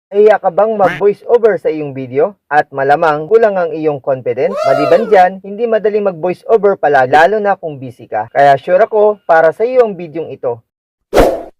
Nahiya ka bang mag-voice over sa iyong video? At malamang kulang ang iyong confidence? Maliban dyan, hindi madali mag-voice over palagi, lalo na kung busy ka. Kaya sure ako, para sa iyo ang videong ito.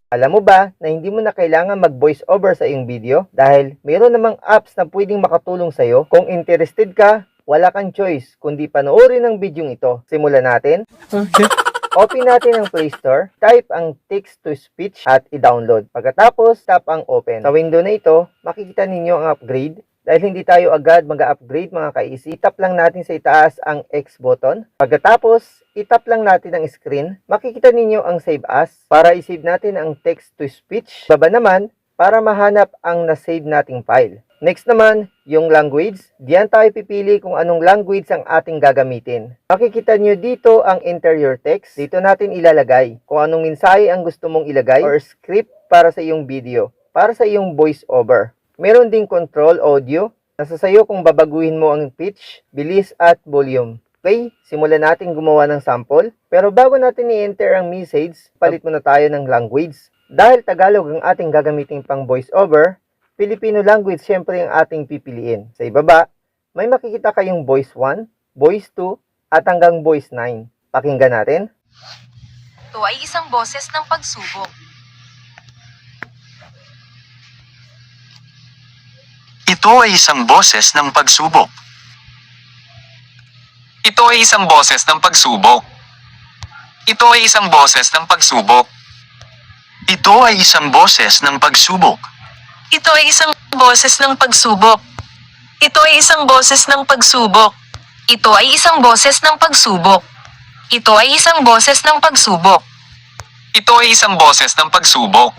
Alam mo ba na hindi mo na kailangan mag-voice over sa iyong video? Dahil mayroon namang apps na pwedeng makatulong sa iyo. Kung interested ka, wala kang choice kundi panoorin ang videong ito. Simulan natin. Okay. Open natin ang Play Store, type ang text-to-speech at i-download. Pagkatapos, tap ang open. Sa window na ito, makikita ninyo ang upgrade. Dahil hindi tayo agad mag-upgrade mga ka-easy, tap lang natin sa itaas ang X button. Pagkatapos, itap lang natin ang screen. Makikita ninyo ang Save As para i-save natin ang text-to-speech. Baba naman, para mahanap ang na-save nating file. Next naman, yung language. Diyan tayo pipili kung anong language ang ating gagamitin. Makikita nyo dito ang interior text. Dito natin ilalagay kung anong mensahe ang gusto mong ilagay or script para sa iyong video, para sa iyong voice over. Meron ding control audio. Nasa sayo kung babaguhin mo ang pitch, bilis at volume. Okay, simulan natin gumawa ng sample. Pero bago natin i-enter ang message, palit muna tayo ng language. Dahil Tagalog ang ating gagamitin pang voice over, Filipino language siyempre ang ating pipiliin. Sa ibaba, may makikita kayong voice 1, voice 2, at hanggang voice 9. Pakinggan natin. Ito ay isang boses ng pagsubok. Ito ay isang boses ng pagsubok. Ito ay isang boses ng pagsubok. Ito ay isang boses ng pagsubok. Ito ay isang boses ng pagsubok. Ito ay isang boses ng pagsubok. Ito ay isang boses ng pagsubok. Ito ay isang boses ng pagsubok. Ito ay isang boses ng pagsubok. Ito ay isang boses ng pagsubok.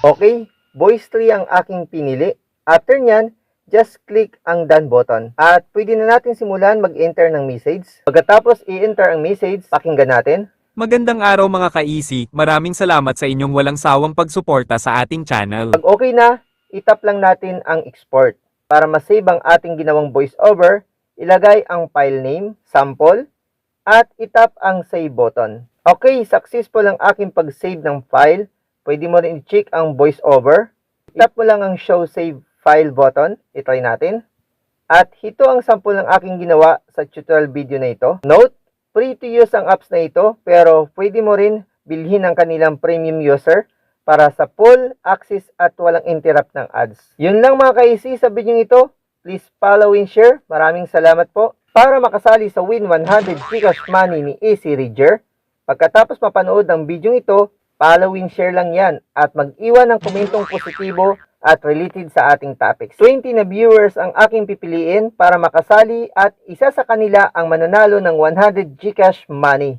Okay, voice 3 ang aking pinili. After nyan, just click ang done button. At pwede na natin simulan mag-enter ng message. Pagkatapos i-enter ang message, pakinggan natin. Magandang araw mga ka-easy, maraming salamat sa inyong walang sawang pagsuporta sa ating channel. Pag okay na, itap lang natin ang export. Para masave ang ating ginawang voiceover, ilagay ang file name, sample, at itap ang save button. Okay, successful ang aking pag-save ng file. Pwede mo rin i-check ang voiceover. Itap mo lang ang show save file button. I-try natin. At ito ang sample ng aking ginawa sa tutorial video na ito. Note, free to use ang apps na ito, pero pwede mo rin bilhin ang kanilang premium user para sa full access at walang interrupt ng ads. Yun lang mga ka-easy sa video ito. Please follow and share. Maraming salamat po. Para makasali sa Win 100 Gcash Money ni Easy Ridger, pagkatapos mapanood ng video ito, follow and share lang yan at mag-iwan ng komentong positibo at related sa ating topics. 20 na viewers ang aking pipiliin para makasali at isa sa kanila ang mananalo ng 100 Gcash Money.